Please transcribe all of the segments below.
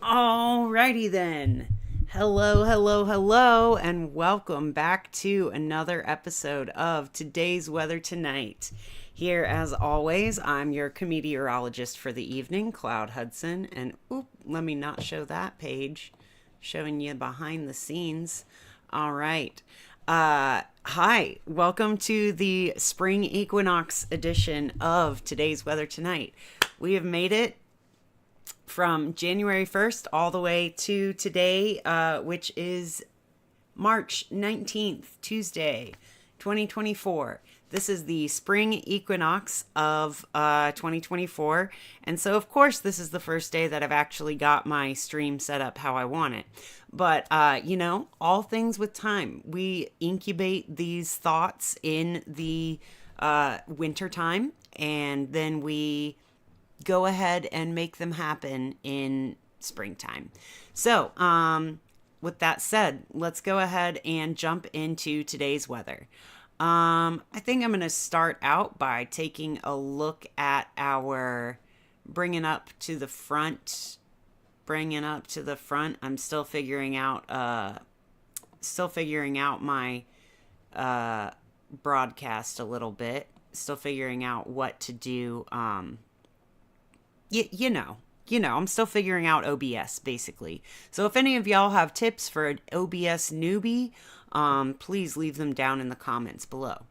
Alrighty then. Hello, and welcome back to another episode of Today's Weather Tonight. Here, as always, I'm your meteorologist for the evening, Cloud Hudson, and let me not show that page, showing you behind the scenes. All right. Hi, welcome to the Spring Equinox edition of Today's Weather Tonight. We have made it from January 1st all the way to today, which is March 19th, Tuesday, 2024. This is the spring equinox of 2024. And so, of course, this is the first day that I've actually got my stream set up how I want it. But, all things with time. We incubate these thoughts in the winter time, and then we go ahead and make them happen in springtime. So, with that said, let's go ahead and jump into today's weather. I think I'm going to start out by taking a look at our bringing up to the front. I'm still figuring out my broadcast a little bit. Still figuring out what to do. I'm still figuring out OBS, basically. So if any of y'all have tips for an OBS newbie, please leave them down in the comments below.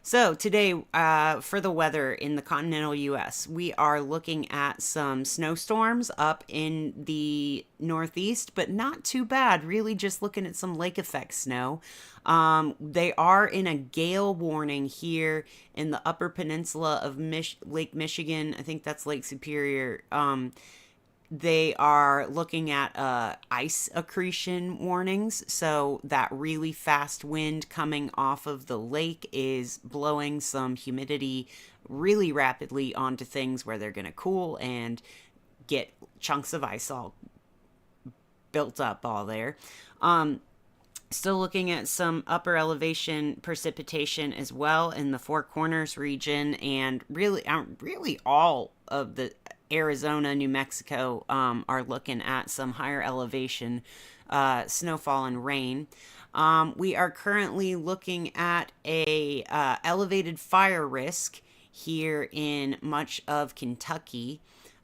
So today, for the weather in the continental U.S., we are looking at some snowstorms up in the northeast, but not too bad. Really just looking at some lake effect snow. They are in a gale warning here in the upper peninsula of Lake Michigan. I think that's Lake Superior. They are looking at ice accretion warnings. So that really fast wind coming off of the lake is blowing some humidity really rapidly onto things where they're going to cool and get chunks of ice all built up all there. Still looking at some upper elevation precipitation as well in the Four Corners region, and really all of the Arizona, New Mexico are looking at some higher elevation snowfall and rain. We are currently looking at a elevated fire risk here in much of Kentucky.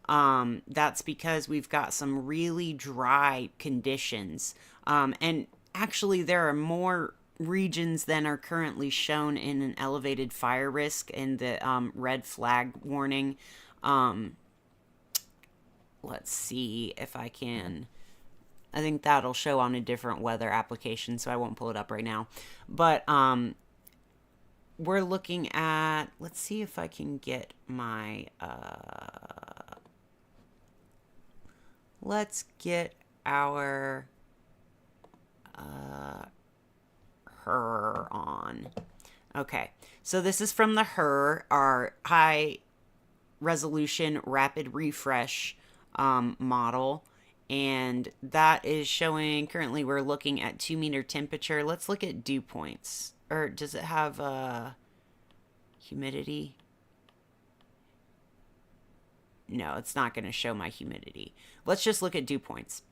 That's because we've got some really dry conditions. And actually, there are more regions than are currently shown in an elevated fire risk in the red flag warning. Let's see if I can. I think that'll show on a different weather application, so I won't pull it up right now. But we're looking at, let's see if I can get my, let's get our HER on. Okay, so this is from the HER, our high resolution rapid refresh model, and that is showing, currently we're looking at 2-meter temperature. Let's look at dew points. Or does it have humidity? No, it's not going to show my humidity. Let's just look at dew points.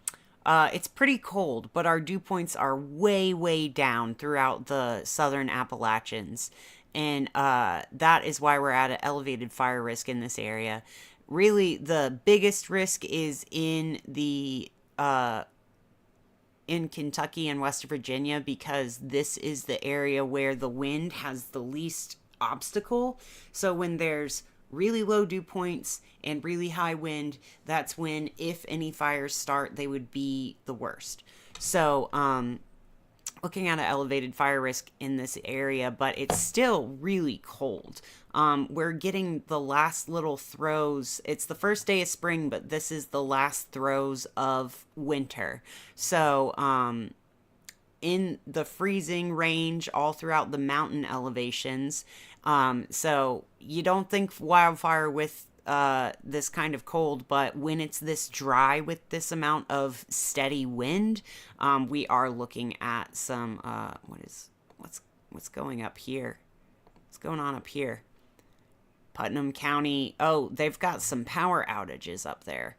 It's pretty cold, but our dew points are way down throughout the southern Appalachians. And that is why we're at an elevated fire risk in this area. Really, the biggest risk is in the in Kentucky and West Virginia, because this is the area where the wind has the least obstacle. So when there's really low dew points and really high wind, that's when, if any fires start, they would be the worst. So looking at an elevated fire risk in this area, but it's still really cold. We're getting the last little throes. It's the first day of spring, but this is the last throes of winter. So in the freezing range all throughout the mountain elevations. So you don't think wildfire with this kind of cold, but when it's this dry with this amount of steady wind, we are looking at some what's going up here? What's going on up here? Putnam County. Oh, they've got some power outages up there.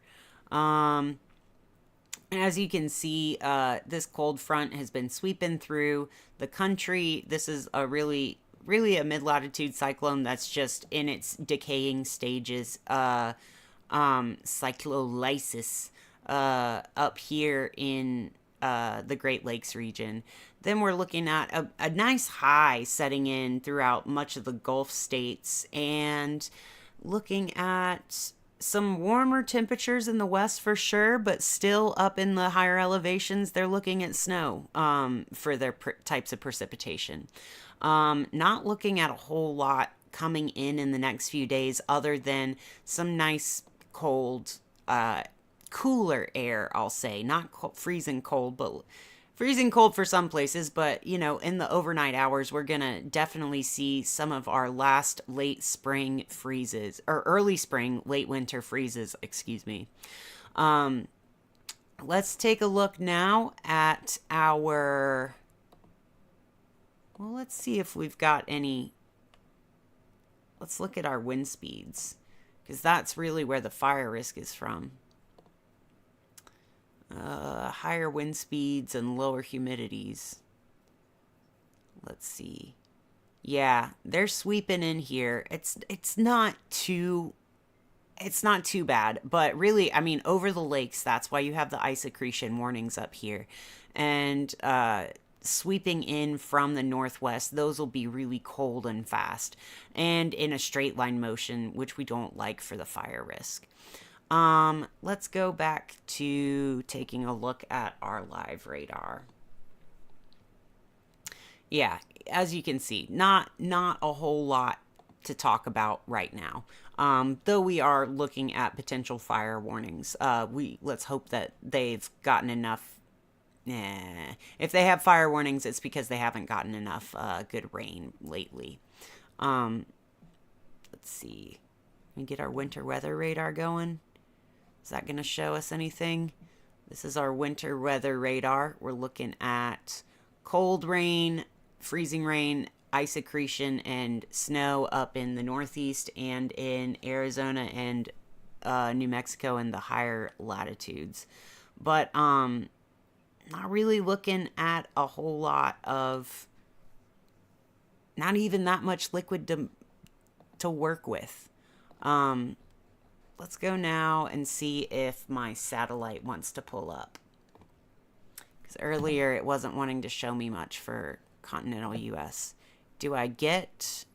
As you can see, this cold front has been sweeping through the country. This is a really a mid-latitude cyclone that's just in its decaying stages. Cyclolysis up here in the Great Lakes region. Then we're looking at a nice high setting in throughout much of the Gulf states, and looking at some warmer temperatures in the west for sure, but still up in the higher elevations, they're looking at snow for their types of precipitation. Not looking at a whole lot coming in the next few days, other than some nice cold, cooler air, I'll say. Not freezing cold, but freezing cold for some places. But, you know, in the overnight hours, we're going to definitely see some of our last late spring freezes, or early spring, late winter freezes, excuse me. Let's take a look now at our... Well, let's see if we've got any... Let's look at our wind speeds, because that's really where the fire risk is from. Higher wind speeds and lower humidities. Let's see. Yeah, they're sweeping in here. It's not too bad, but really, I mean, over the lakes, that's why you have the ice accretion warnings up here. And sweeping in from the northwest, those will be really cold and fast, and in a straight line motion, which we don't like for the fire risk. Let's go back to taking a look at our live radar. Yeah, as you can see, not a whole lot to talk about right now. Though we are looking at potential fire warnings. Let's hope that they've gotten enough. If they have fire warnings, it's because they haven't gotten enough good rain lately. Let's see. Let me get our winter weather radar going. Is that going to show us anything? This is our winter weather radar. We're looking at cold rain, freezing rain, ice accretion, and snow up in the northeast and in Arizona and New Mexico and the higher latitudes. But not really looking at a whole lot of, not even that much liquid to work with. Let's go now and see if my satellite wants to pull up. Because earlier it wasn't wanting to show me much for continental US. Do I get...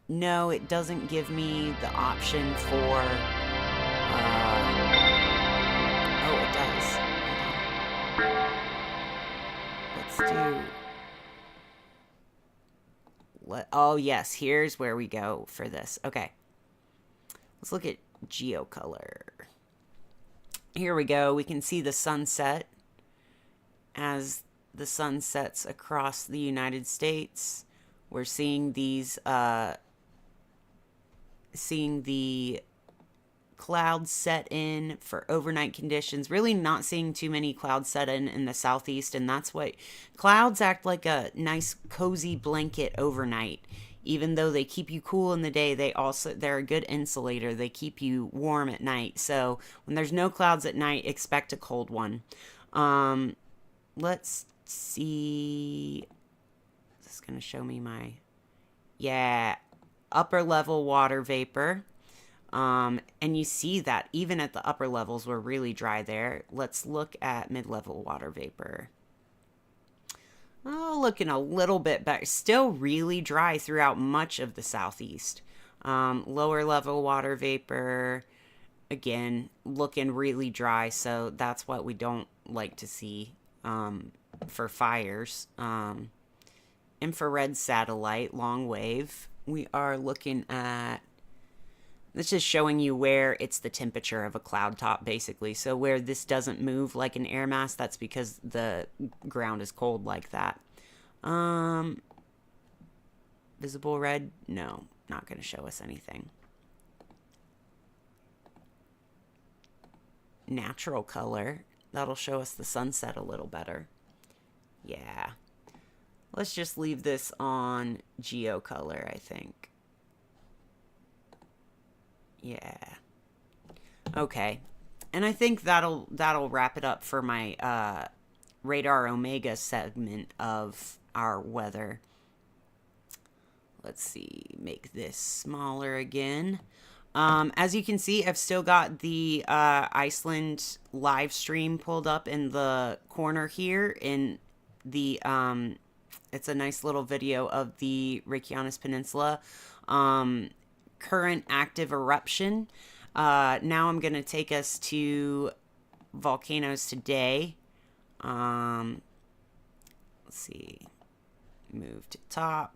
No, it doesn't give me the option for... Oh, it does. Let's do... Oh, yes, here's where we go for this. Okay. Let's look at geocolor. Here we go. We can see the sunset as the sun sets across the United States. We're seeing these seeing the clouds set in for overnight conditions. Really not seeing too many clouds set in the southeast, and that's what clouds act like a nice cozy blanket overnight. Even though they keep you cool in the day, they're a good insulator. They keep you warm at night. So when there's no clouds at night, expect a cold one. Let's see. Is this going to show me my... Yeah, upper level water vapor. And you see that even at the upper levels, we're really dry there. Let's look at mid-level water vapor. Oh, looking a little bit better. Still really dry throughout much of the southeast. Lower level water vapor, again, looking really dry. So that's what we don't like to see for fires. Infrared satellite, long wave. We are looking at... This is showing you where it's the temperature of a cloud top, basically. So where this doesn't move like an air mass, that's because the ground is cold like that. Visible red? No, not going to show us anything. Natural color. That'll show us the sunset a little better. Yeah. Let's just leave this on geocolor, I think. Yeah. Okay. And I think that'll wrap it up for my Radar Omega segment of our weather. Let's see, make this smaller again. As you can see, I've still got the Iceland live stream pulled up in the corner here. In the it's a nice little video of the Reykjanes Peninsula current active eruption. Now I'm gonna take us to volcanoes today. Let's see, move to top.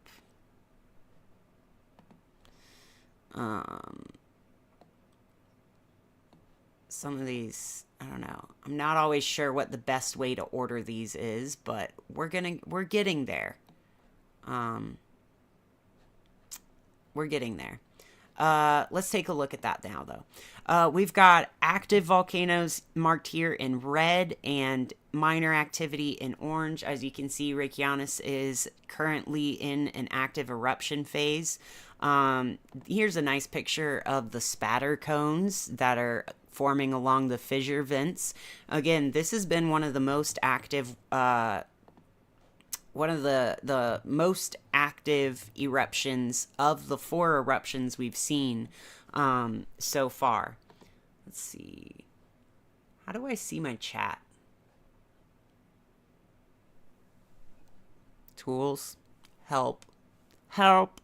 Some of these, I don't know. I'm not always sure what the best way to order these is, but we're getting there. We're getting there. Let's take a look at that now, though. We've got active volcanoes marked here in red and minor activity in orange. As you can see, Reykjanes is currently in an active eruption phase. Here's a nice picture of the spatter cones that are forming along the fissure vents. Again, this has been one of the most active, one of the most active eruptions of the 4 eruptions we've seen so far. Let's see. How do I see my chat? Tools. Help. Help.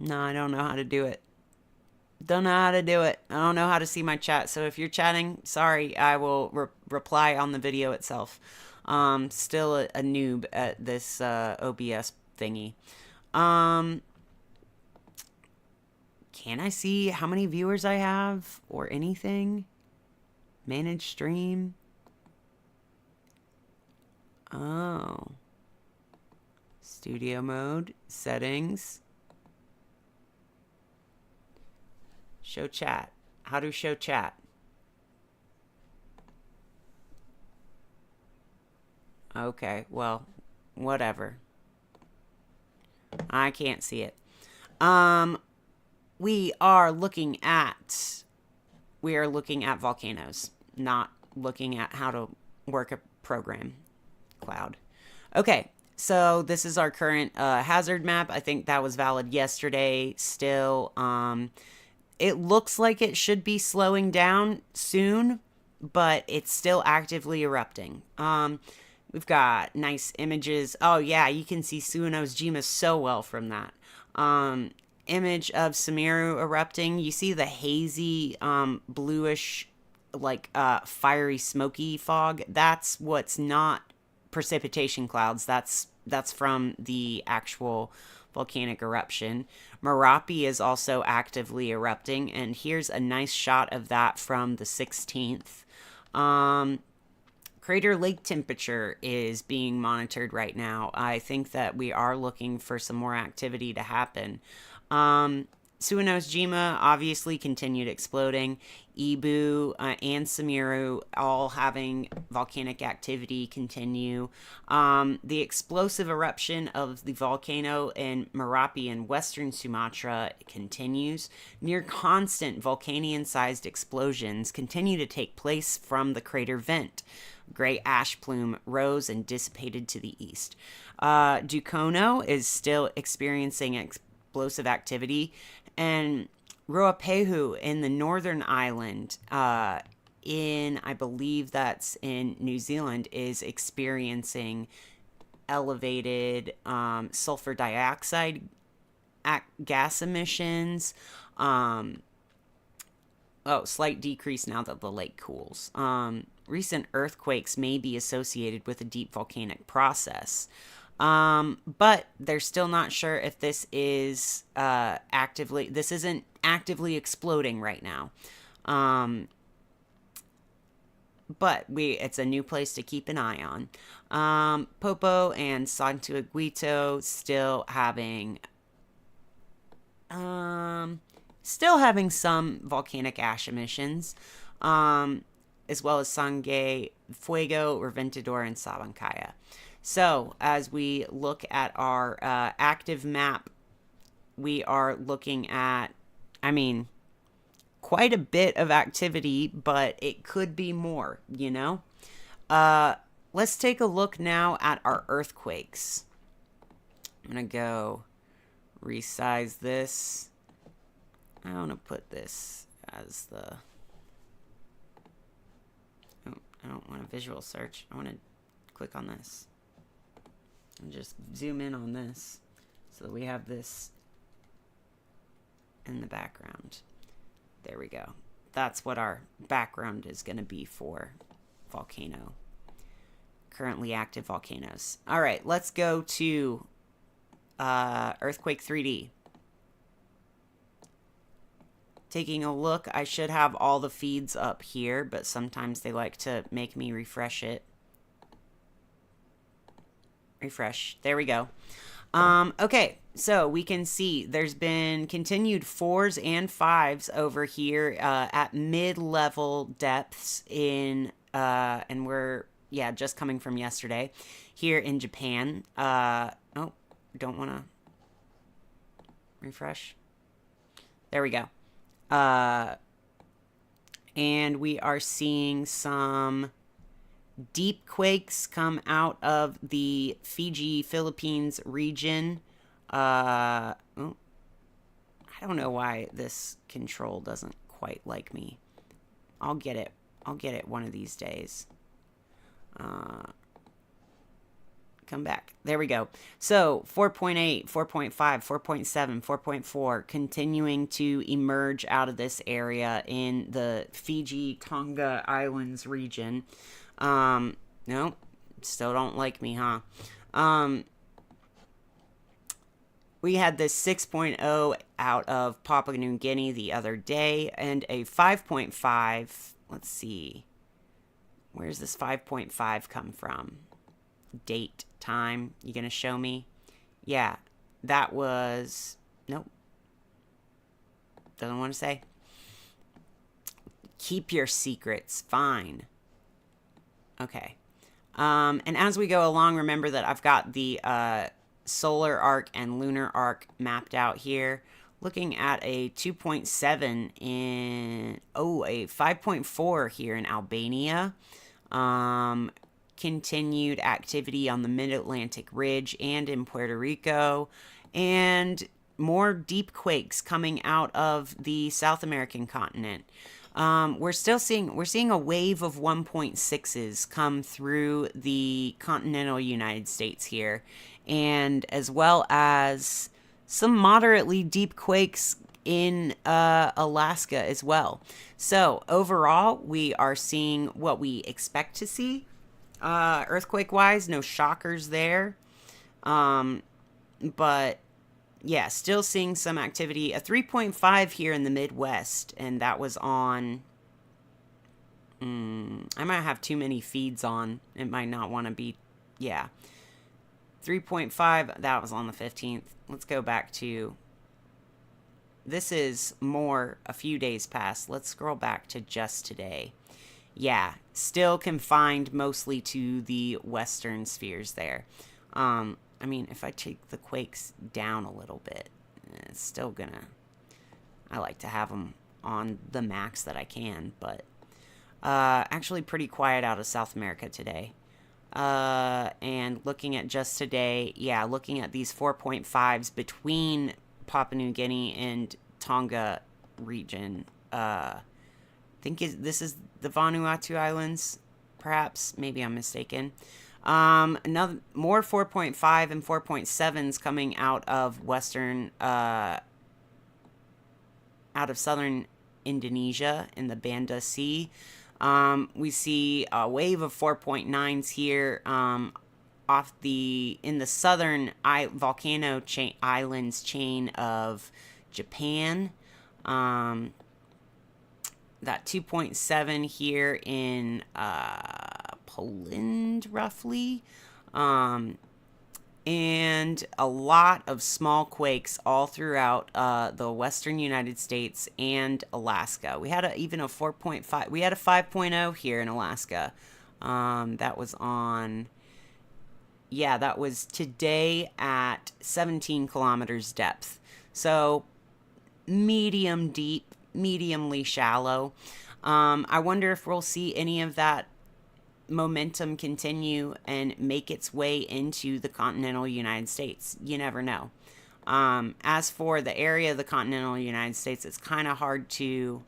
No, I don't know how to do it. Don't know how to do it. I don't know how to see my chat. So if you're chatting, sorry, I will reply on the video itself. Still a noob at this OBS thingy. Can I see how many viewers I have or anything? Manage stream. Oh. Studio mode, settings. Show chat. How to show chat? Okay, well, whatever. I can't see it. We are looking at volcanoes, not looking at how to work a program cloud. Okay, so this is our current hazard map. I think that was valid yesterday still. It looks like it should be slowing down soon, but it's still actively erupting. We've got nice images. Oh yeah, you can see Suunos Jima so well from that. Image of Sumeru erupting. You see the hazy, bluish, like fiery, smoky fog. That's what's not precipitation clouds. That's from the actual volcanic eruption. Merapi is also actively erupting, and here's a nice shot of that from the 16th. Crater lake temperature is being monitored right now. I think that we are looking for some more activity to happen. Suunos Jima obviously continued exploding. Ibu and Sumeru all having volcanic activity continue. The explosive eruption of the volcano in Merapi in western Sumatra continues. Near constant Vulcanian-sized explosions continue to take place from the crater vent. Gray ash plume rose and dissipated to the east. Dukono is still experiencing explosive activity, and Ruapehu in the northern island, I believe that's in New Zealand, is experiencing elevated sulfur dioxide gas emissions. Slight decrease now that the lake cools. Recent earthquakes may be associated with a deep volcanic process. But they're still not sure if this is this isn't actively exploding right now. But it's a new place to keep an eye on. Popo and Santo Aguito still having some volcanic ash emissions, as well as Sangay, Fuego, Reventador, and Sabancaya. So, as we look at our active map, we are looking at I mean, quite a bit of activity, but it could be more, you know? Let's take a look now at our earthquakes. I'm going to go resize this. I want to put this as the... Oh, I don't want a visual search. I want to click on this. And just zoom in on this so that we have this in the background. There we go. That's what our background is going to be for volcano. Currently active volcanoes. All right, let's go to Earthquake 3D. Taking a look, I should have all the feeds up here, but sometimes they like to make me refresh it. Refresh. There we go. Okay, so we can see there's been continued 4s and 5s over here at mid-level depths in, and we're, yeah, just coming from yesterday here in Japan. Oh, don't want to refresh. There we go. And we are seeing some deep quakes come out of the Fiji, Philippines region. I don't know why this control doesn't quite like me. I'll get it. I'll get it one of these days. Come back. There we go. So 4.8, 4.5, 4.7, 4.4 continuing to emerge out of this area in the Fiji, Tonga Islands region. No, still don't like me, huh? We had this 6.0 out of Papua New Guinea the other day and a 5.5. Let's see. Where's this 5.5 come from? Date, time, you gonna show me? Yeah, that was, nope, doesn't want to say. Keep your secrets, fine. Okay, and as we go along, remember that I've got the solar arc and lunar arc mapped out here. Looking at a 2.7 in, a 5.4 here in Albania. Continued activity on the Mid-Atlantic Ridge and in Puerto Rico, and more deep quakes coming out of the South American continent. We're seeing a wave of 1.6s come through the continental United States here, and as well as some moderately deep quakes in Alaska as well. So overall, we are seeing what we expect to see. Earthquake wise, no shockers there. But yeah, still seeing some activity. A 3.5 here in the Midwest, and that was on, I might have too many feeds on. It might not want to be, yeah. 3.5, that was on the 15th. Let's go back to, this is more a few days past. Let's scroll back to just today. Yeah, still confined mostly to the western spheres there. I mean, if I take the quakes down a little bit, it's still gonna... I like to have them on the max that I can, but... actually pretty quiet out of South America today. And looking at just today, yeah, looking at these 4.5s between Papua New Guinea and Tonga region, I think this is the Vanuatu Islands, perhaps. Maybe I'm mistaken. Another more 4.5 and 4.7s coming out of western, out of southern Indonesia in the Banda Sea. We see a wave of 4.9s here, in the southern volcano islands chain of Japan. That 2.7 here in Poland, roughly. And a lot of small quakes all throughout the western United States and Alaska. We had even a 4.5. We had a 5.0 here in Alaska. That was on... Yeah, that was today at 17 kilometers depth. So... medium deep, mediumly shallow. I wonder if we'll see any of that momentum continue and make its way into the continental United States. You never know. As for the area of the continental United States, it's kind of hard to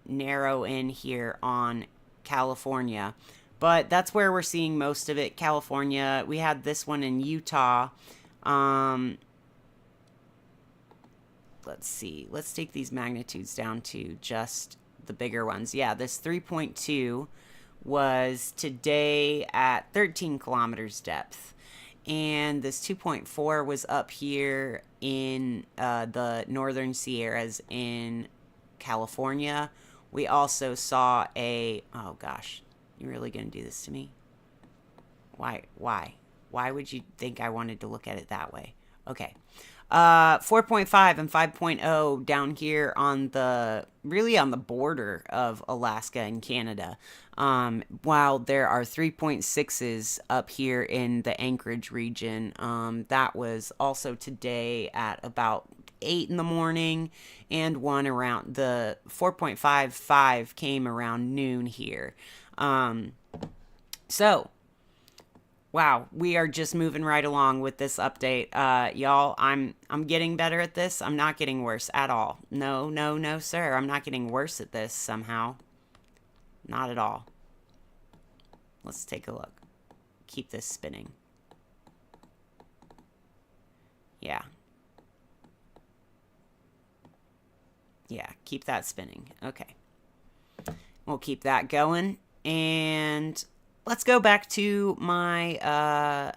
narrow in here on California, but that's where we're seeing most of it. California. We had this one in Utah. Let's see. Let's take these magnitudes down to just the bigger ones. Yeah, this 3.2 was today at 13 kilometers depth. And this 2.4 was up here in the northern Sierras in California. We also saw a... Oh, gosh. You're really going to do this to me? Why? Why would you think I wanted to look at it that way? Okay. 4.5 and 5.0 down here on the... Really on the border of Alaska and Canada. While there are 3.6s up here in the Anchorage region. That was also today at about 8 in the morning, and one around the 4.55 came around noon here. So, wow, we are just moving right along with this update. Y'all, I'm getting better at this. I'm not getting worse at all. No, sir. I'm not getting worse at this somehow. Not at all. Let's take a look. Keep this spinning. Yeah. Yeah, keep that spinning. Okay. We'll keep that going. And let's go back to my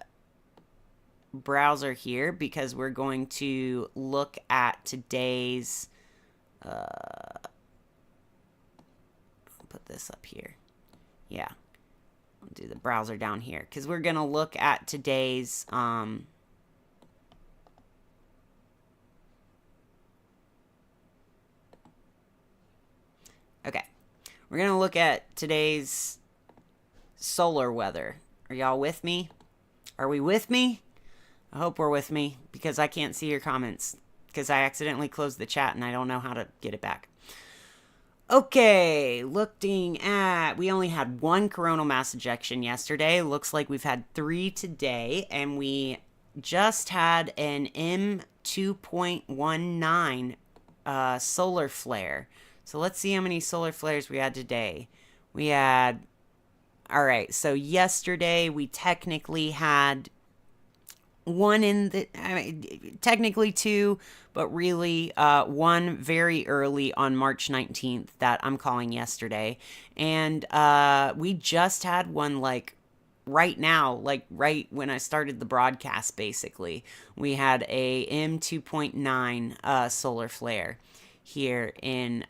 browser here, because we're going to look at today's... put this up here. Yeah. I'll do the browser down here, because we're going to look at today's... Okay. We're going to look at today's solar weather. Are y'all with me? Are we with me? I hope we're with me, because I can't see your comments, because I accidentally closed the chat and I don't know how to get it back. Okay, looking at... We only had one coronal mass ejection yesterday. Looks like we've had 3 today, and we just had an M2.19 solar flare. So let's see how many solar flares we had today. We had... All right, so yesterday we technically had one in the... technically 2, but really one very early on March 19th that I'm calling yesterday. And we just had one like right now, like right when I started the broadcast, basically. We had a M2.9 solar flare here in...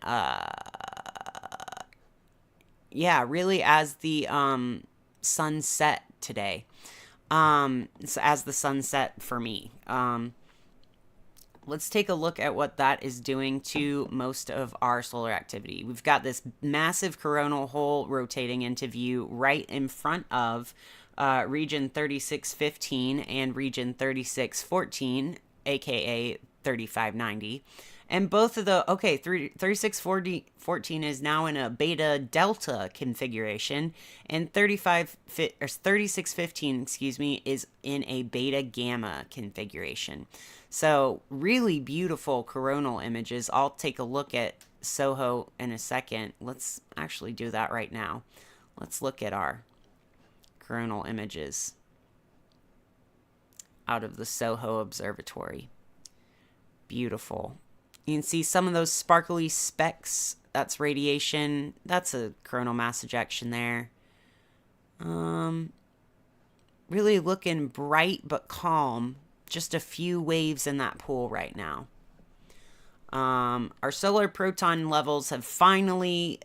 yeah, really as the sun set today. So as the sun set for me. Let's take a look at what that is doing to most of our solar activity. We've got this massive coronal hole rotating into view right in front of region 3615 and region 3614, aka 3590. And both of the, okay, 3614 is now in a beta delta configuration, and 3615, excuse me, is in a beta gamma configuration. So really beautiful coronal images. I'll take a look at SOHO in a second. Let's actually do that right now. Let's look at our coronal images out of the SOHO Observatory. Beautiful. You can see some of those sparkly specks. That's radiation. That's a coronal mass ejection there. Really looking bright but calm. Just a few waves in that pool right now. Our solar proton levels have finally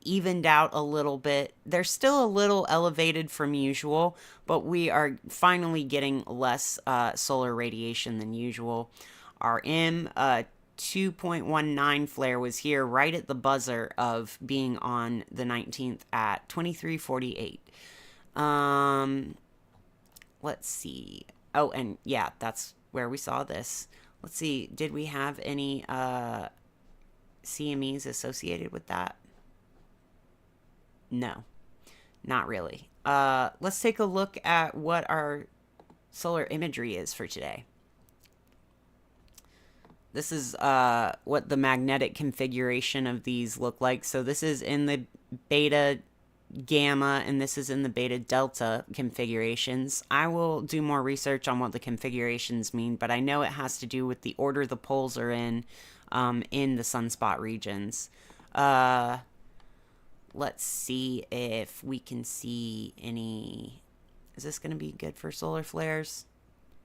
evened out a little bit. They're still a little elevated from usual, but we are finally getting less solar radiation than usual. Our M2.19 flare was here right at the buzzer of being on the 19th at 23:48. Let's see. Oh, and yeah, that's where we saw this. Let's see, did we have any CMEs associated with that? No, not really. Let's take a look at what our solar imagery is for today. This is what the magnetic configuration of these look like. So this is in the beta gamma and this is in the beta delta configurations. I will do more research on what the configurations mean, but I know it has to do with the order the poles are in the sunspot regions. Let's see if we can see any. Is this going to be good for solar flares?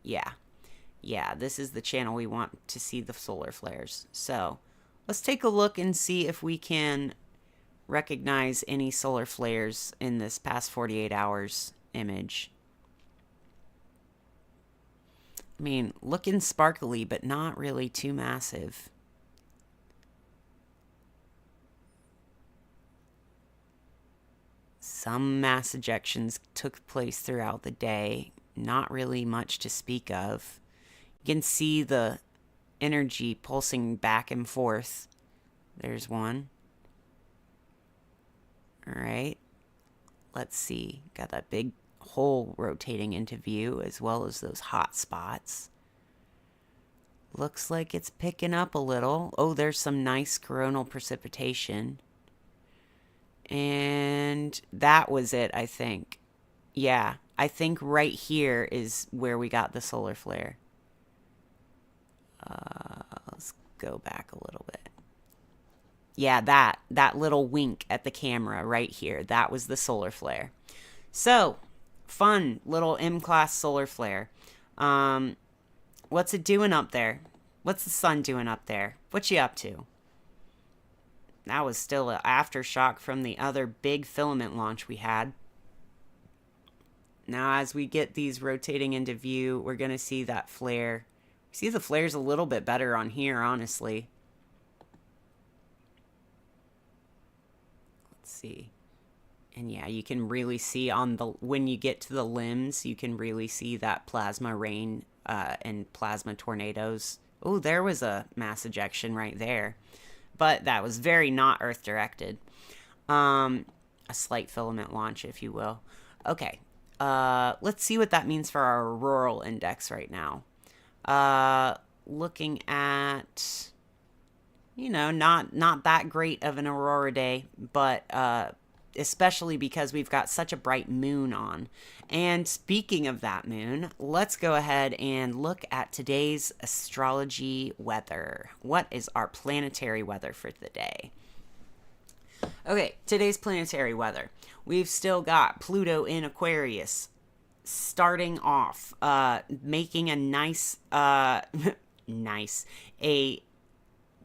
Yeah, this is the channel we want to see the solar flares. So let's take a look and see if we can recognize any solar flares in this past 48 hours image. I mean, looking sparkly, but not really too massive. Some mass ejections took place throughout the day. Not really much to speak of. You can see the energy pulsing back and forth. There's one. All right. Let's see. Got that big hole rotating into view as well as those hot spots. Looks like it's picking up a little. Oh, there's some nice coronal precipitation. And that was it, I think. Yeah, I think right here is where we got the solar flare. Let's go back a little bit. Yeah, that little wink at the camera right here, that was the solar flare. So, fun little M-class solar flare. What's it doing up there? What's the sun doing up there? What you up to? That was still an aftershock from the other big filament launch we had. Now, as we get these rotating into view, we're going to see that flare. See the flares a little bit better on here, honestly. Let's see. And yeah, you can really see on the, when you get to the limbs, you can really see that plasma rain and plasma tornadoes. Oh, there was a mass ejection right there. But that was very not Earth directed. A slight filament launch, if you will. Okay. Let's see what that means for our auroral index right now. Looking at, you know, not that great of an aurora day, but especially because we've got such a bright moon on. And speaking of that moon, let's go ahead and look at today's astrology weather. What is our planetary weather for the day? Okay, today's planetary weather. We've still got Pluto in Aquarius starting off, making a nice, a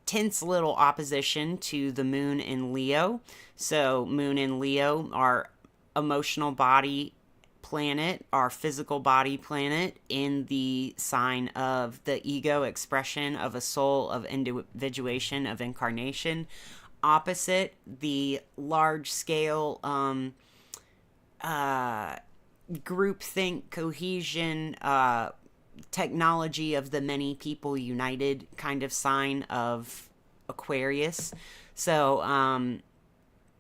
tense little opposition to the moon in Leo. So moon in Leo, our emotional body planet, our physical body planet in the sign of the ego expression of a soul, of individuation, of incarnation, opposite the large scale groupthink, cohesion, technology of the many people united kind of sign of Aquarius. So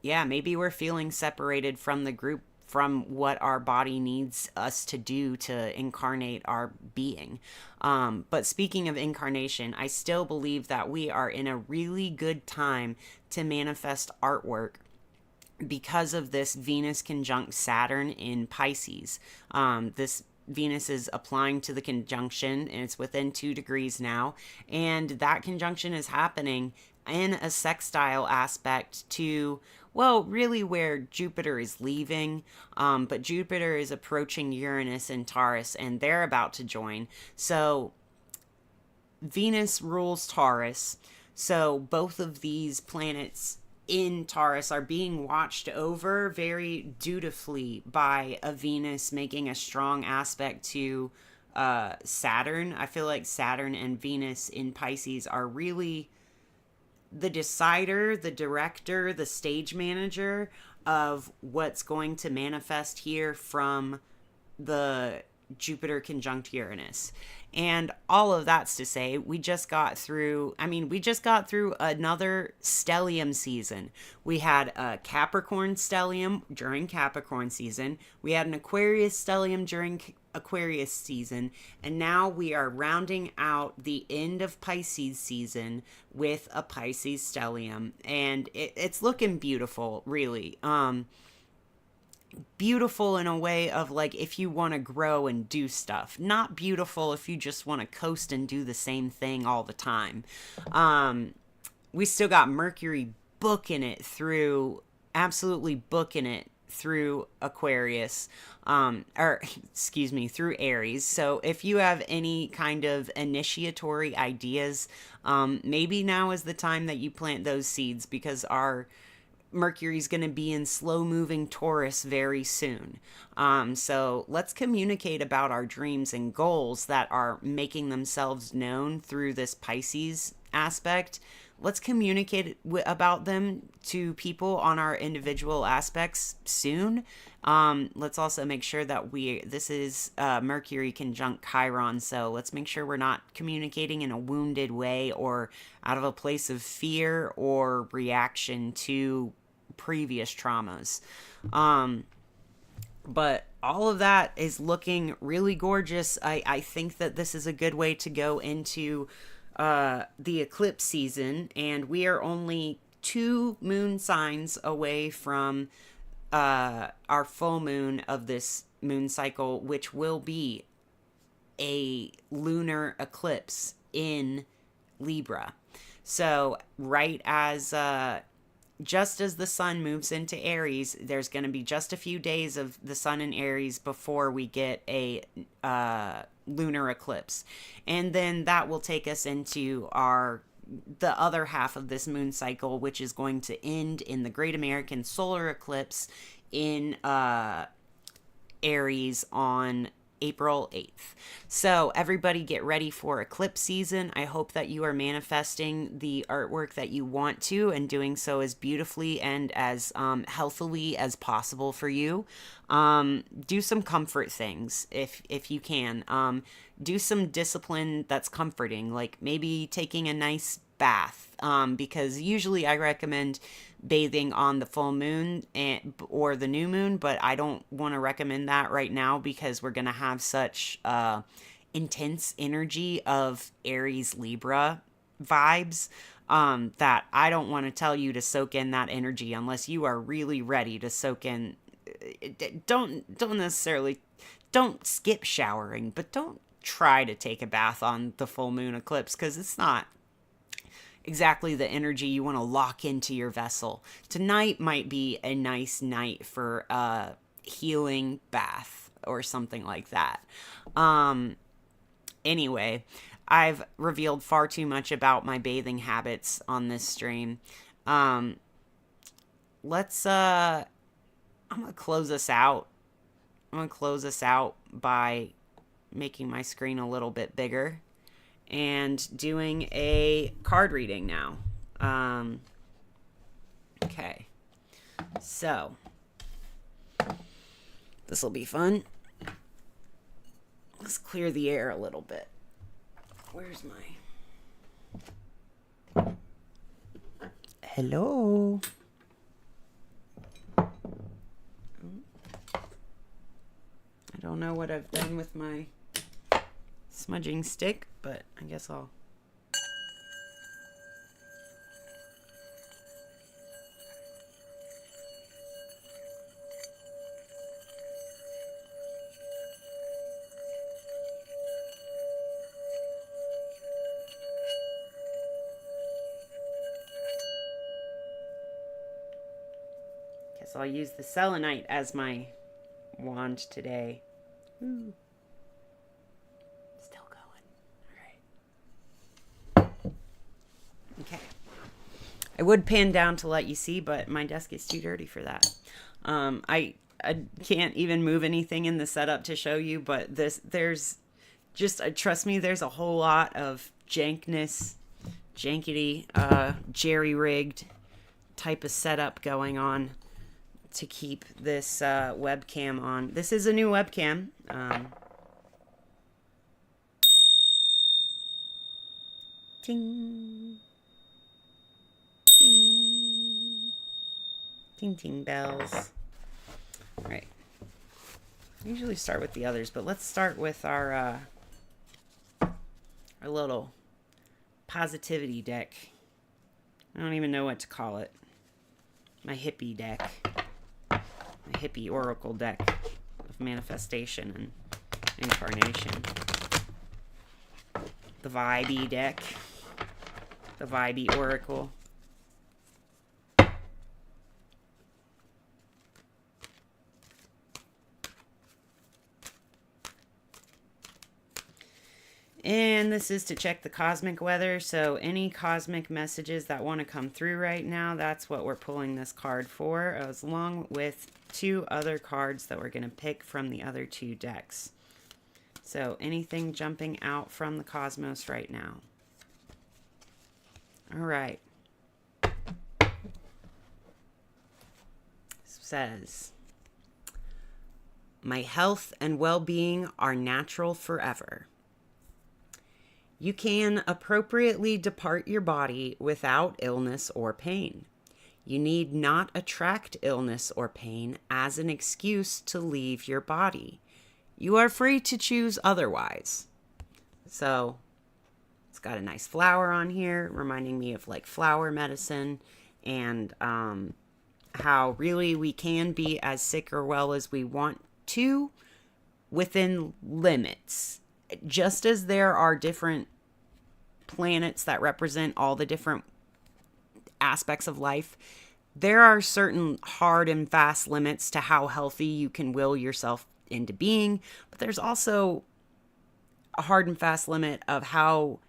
yeah, maybe we're feeling separated from the group, from what our body needs us to do to incarnate our being. But speaking of incarnation, I still believe that we are in a really good time to manifest artwork because of this Venus conjunct Saturn in Pisces. This Venus is applying to the conjunction, and it's within 2 degrees now. And that conjunction is happening in a sextile aspect to, well, really where Jupiter is leaving, but Jupiter is approaching Uranus and Taurus, and they're about to join. So Venus rules Taurus, so both of these planets in Taurus are being watched over very dutifully by a Venus making a strong aspect to Saturn. I feel like Saturn and Venus in Pisces are really the decider, the director, the stage manager of what's going to manifest here from the Jupiter conjunct Uranus. And all of that's to say, we just got through another stellium season. We had a Capricorn stellium during Capricorn season. We had an Aquarius stellium during Aquarius season. And now we are rounding out the end of Pisces season with a Pisces stellium. And it's looking beautiful, really. Beautiful in a way of like if you want to grow and do stuff, not beautiful if you just want to coast and do the same thing all the time. We still got Mercury absolutely booking it through Aquarius, through Aries. So if you have any kind of initiatory ideas, maybe now is the time that you plant those seeds, because our Mercury's going to be in slow-moving Taurus very soon. So let's communicate about our dreams and goals that are making themselves known through this Pisces aspect. Let's communicate about them to people on our individual aspects soon. Let's also make sure that this is Mercury conjunct Chiron, so let's make sure we're not communicating in a wounded way or out of a place of fear or reaction to previous traumas. But all of that is looking really gorgeous. I think that this is a good way to go into the eclipse season, and we are only 2 moon signs away from our full moon of this moon cycle, which will be a lunar eclipse in Libra. So just as the sun moves into Aries, there's going to be just a few days of the sun in Aries before we get a lunar eclipse. And then that will take us into the other half of this moon cycle, which is going to end in the Great American Solar Eclipse in Aries on April 8th. So everybody get ready for eclipse season. I hope that you are manifesting the artwork that you want to, and doing so as beautifully and as healthily as possible for you. Do some comfort things if you can. Do some discipline that's comforting, like maybe taking a nice bath, because usually I recommend bathing on the full moon or the new moon, but I don't want to recommend that right now because we're going to have such intense energy of Aries Libra vibes that I don't want to tell you to soak in that energy unless you are really ready to soak in. Don't skip showering, but don't try to take a bath on the full moon eclipse, because it's not exactly the energy you want to lock into your vessel. Tonight might be a nice night for a healing bath or something like that. Anyway, I've revealed far too much about my bathing habits on this stream. I'm going to close us out. I'm going to close us out by making my screen a little bit bigger and doing a card reading now. Okay. So, this will be fun. Let's clear the air a little bit. Where's my... Hello? I don't know what I've done with my smudging stick, but I guess I'll... Guess I'll use the selenite as my wand today. Ooh. Still going. All right. Okay. I would pan down to let you see, but my desk is too dirty for that. I can't even move anything in the setup to show you, but there's just, trust me, there's a whole lot of jankety, jerry-rigged type of setup going on to keep this webcam on. This is a new webcam. Ting. Ding. Ting ting bells. All right. I usually start with the others, but let's start with our little positivity deck. I don't even know what to call it. My hippie deck. My hippie oracle deck of manifestation and incarnation. The vibey deck. The vibey oracle. And this is to check the cosmic weather. So any cosmic messages that want to come through right now, that's what we're pulling this card for, as along with 2 other cards that we're going to pick from the other 2 decks. So anything jumping out from the cosmos right now. All right. Says, my health and well-being are natural forever. You can appropriately depart your body without illness or pain. You need not attract illness or pain as an excuse to leave your body. You are free to choose otherwise. So it's got a nice flower on here, reminding me of like flower medicine and how really we can be as sick or well as we want to within limits. Just as there are different planets that represent all the different aspects of life, there are certain hard and fast limits to how healthy you can will yourself into being. But there's also a hard and fast limit of how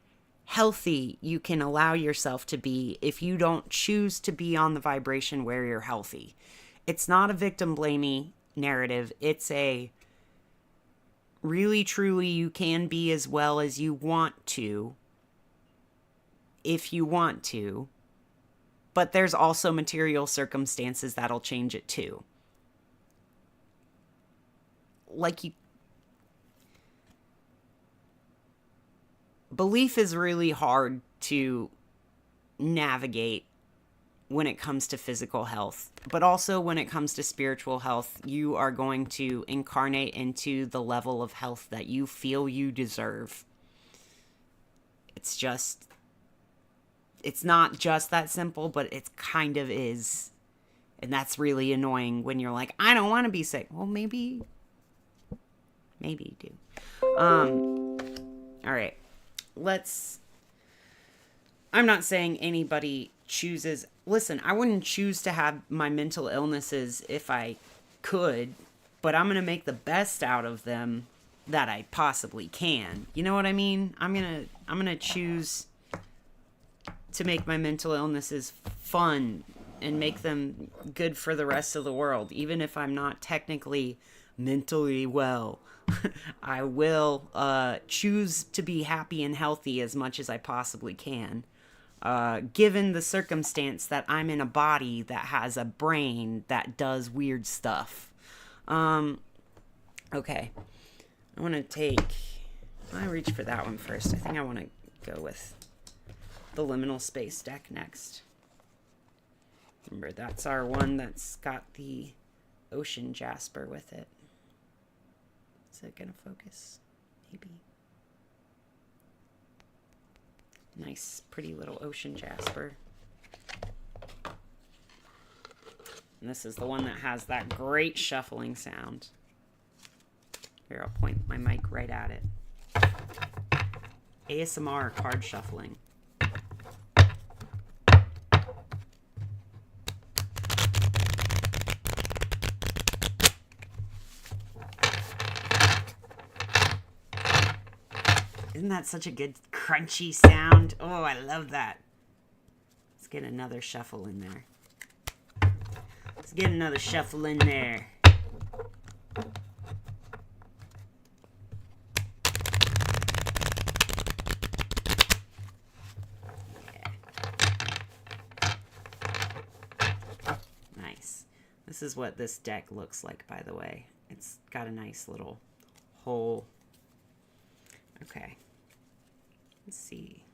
healthy you can allow yourself to be if you don't choose to be on the vibration where you're healthy. It's not a victim blaming narrative. It's a really, truly, you can be as well as you want to, if you want to, but there's also material circumstances that'll change it too. Belief is really hard to navigate when it comes to physical health, but also when it comes to spiritual health, you are going to incarnate into the level of health that you feel you deserve. It's not just that simple, but it kind of is. And that's really annoying when you're like, I don't want to be sick. Well, maybe you do. All right. I'm not saying anybody chooses. Listen, I wouldn't choose to have my mental illnesses if I could, but I'm going to make the best out of them that I possibly can. You know what I mean? I'm going to choose to make my mental illnesses fun and make them good for the rest of the world. Even if I'm not technically mentally well, I will choose to be happy and healthy as much as I possibly can. Given the circumstance that I'm in a body that has a brain that does weird stuff. Okay. I reach for that one first. I think I want to go with the liminal space deck next. Remember, that's our one that's got the ocean jasper with it. Is it gonna focus? Maybe. Nice, pretty little ocean jasper. And this is the one that has that great shuffling sound. Here, I'll point my mic right at it. ASMR card shuffling. Isn't that such a good crunchy sound? Oh, I love that. Let's get another shuffle in there. Yeah. Nice. This is what this deck looks like, by the way. It's got a nice little hole. Okay. Let's see.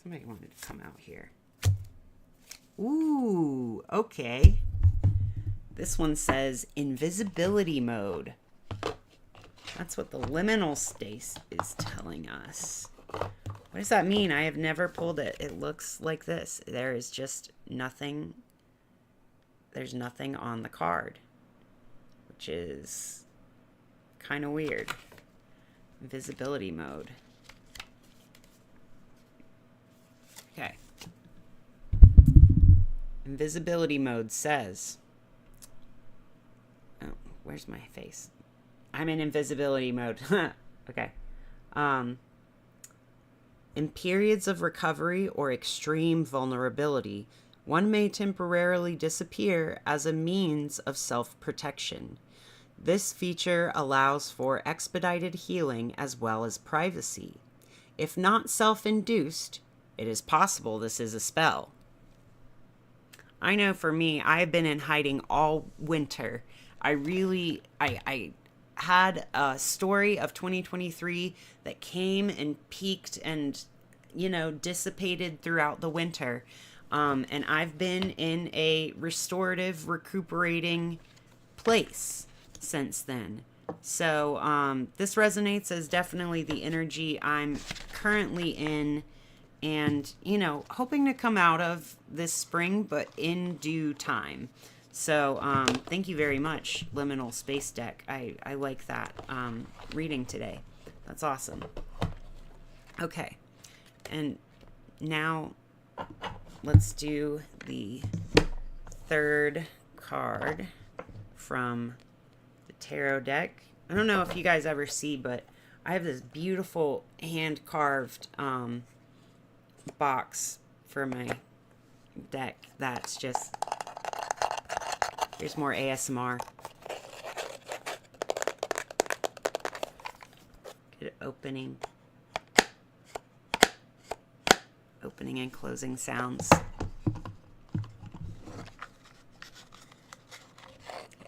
Somebody wanted to come out here. Ooh, okay. This one says invisibility mode. That's what the liminal space is telling us. What does that mean? I have never pulled it. It looks like this. There is just nothing. There's nothing on the card, which is kind of weird. Invisibility mode. Okay. Invisibility mode says, oh, where's my face? I'm in invisibility mode. Okay. In periods of recovery or extreme vulnerability, one may temporarily disappear as a means of self-protection. This feature allows for expedited healing as well as privacy. If not self-induced, it is possible this is a spell. I know for me, I've been in hiding all winter. I had a story of 2023 that came and peaked and, dissipated throughout the winter. And I've been in a restorative, recuperating place since then. So this resonates as definitely the energy I'm currently in and, hoping to come out of this spring, but in due time. So thank you very much, Liminal Space Deck. I like that reading today. That's awesome. Okay. And now let's do the third card from the tarot deck. I don't know if you guys ever see, but I have this beautiful hand-carved box for my deck that's just... Here's more ASMR. Good opening. Opening and closing sounds. I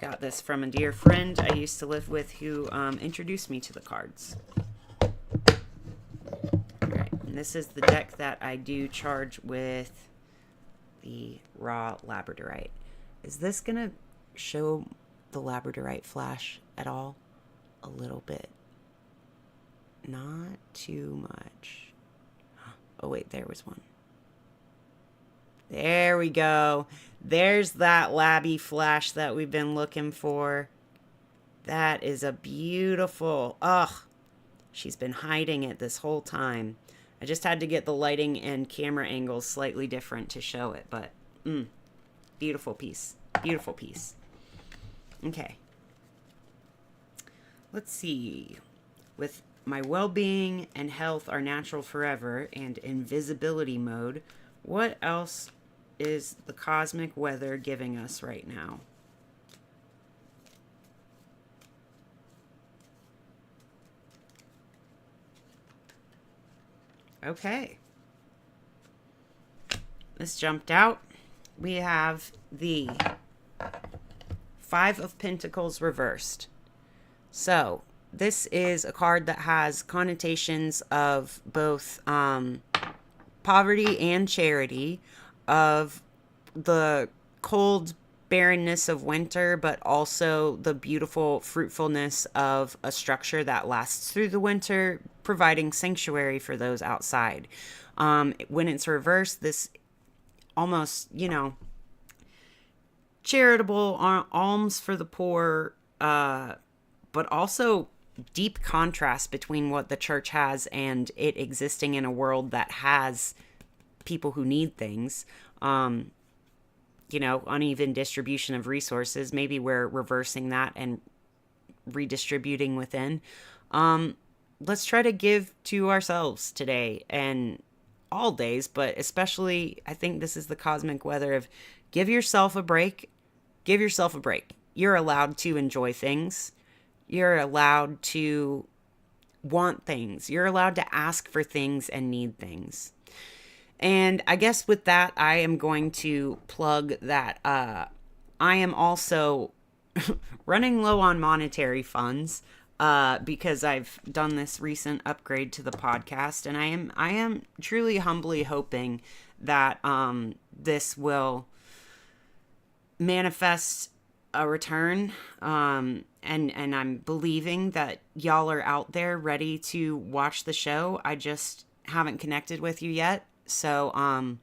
got this from a dear friend I used to live with who introduced me to the cards. Alright, and this is the deck that I do charge with the raw labradorite. Is this going to show the labradorite flash at all? A little bit. Not too much. Oh, wait, there was one. There we go. There's that labby flash that we've been looking for. That is a beautiful... Ugh. She's been hiding it this whole time. I just had to get the lighting and camera angles slightly different to show it, but... Beautiful piece. Beautiful piece. Okay. Let's see. With my well-being and health are natural forever and invisibility mode, what else is the cosmic weather giving us right now? Okay. This jumped out. We have the Five of Pentacles reversed. So this is a card that has connotations of both poverty and charity, of the cold barrenness of winter, but also the beautiful fruitfulness of a structure that lasts through the winter, providing sanctuary for those outside. When it's reversed, this almost, charitable alms for the poor, but also deep contrast between what the church has and it existing in a world that has people who need things. Uneven distribution of resources. Maybe we're reversing that and redistributing within. Let's try to give to ourselves today and all days, but especially I think this is the cosmic weather of give yourself a break. Give yourself a break. You're allowed to enjoy things. You're allowed to want things. You're allowed to ask for things and need things. And I guess with that, I am going to plug that I am also running low on monetary funds. because I've done this recent upgrade to the podcast, and I am truly humbly hoping that this will manifest a return, and I'm believing that y'all are out there ready to watch the show. I just haven't connected with you yet. So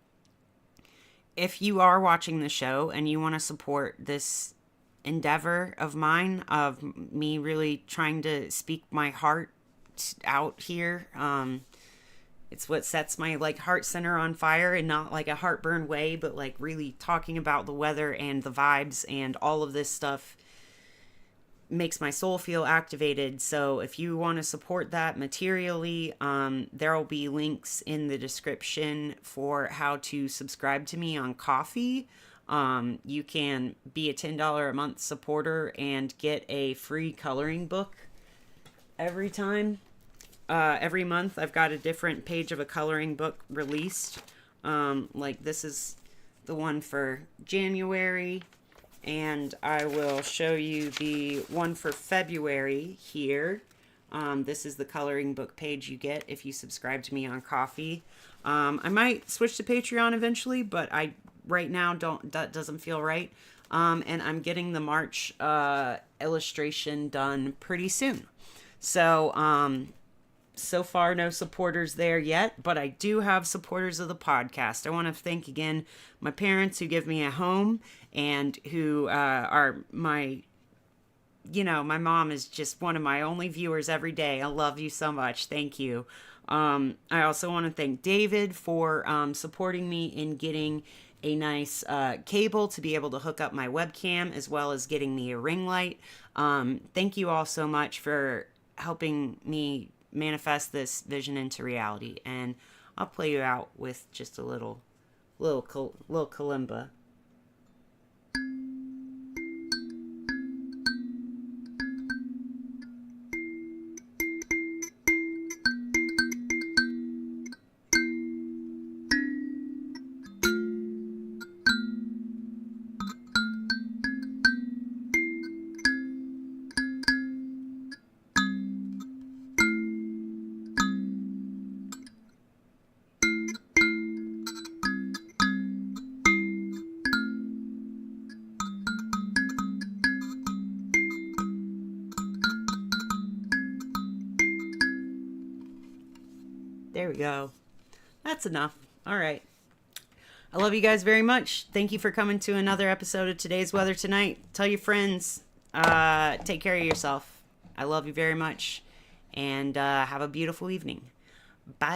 if you are watching the show and you want to support this endeavor of mine, of me really trying to speak my heart out here, it's what sets my heart center on fire, and not like a heartburn way, but really talking about the weather and the vibes and all of this stuff makes my soul feel activated. So if you want to support that materially, there will be links in the description for how to subscribe to me on Ko-fi. You can be a $10 a month supporter and get a free coloring book every month. I've got a different page of a coloring book released. This is the one for January, and I will show you the one for February here. This is the coloring book page you get if you subscribe to me on Ko-fi. I might switch to Patreon eventually, but right now that doesn't feel right. And I'm getting the March illustration done pretty soon. So far, no supporters there yet, but I do have supporters of the podcast. I want to thank again my parents who give me a home, and who are my mom is just one of my only viewers every day. I love you so much. Thank you. I also want to thank David for supporting me in getting a nice cable to be able to hook up my webcam, as well as getting me a ring light. Thank you all so much for helping me manifest this vision into reality. And I'll play you out with just a little kalimba. There we go. That's enough. All right. I love you guys very much. Thank you for coming to another episode of Today's Weather Tonight. Tell your friends. Take care of yourself. I love you very much. And have a beautiful evening. Bye.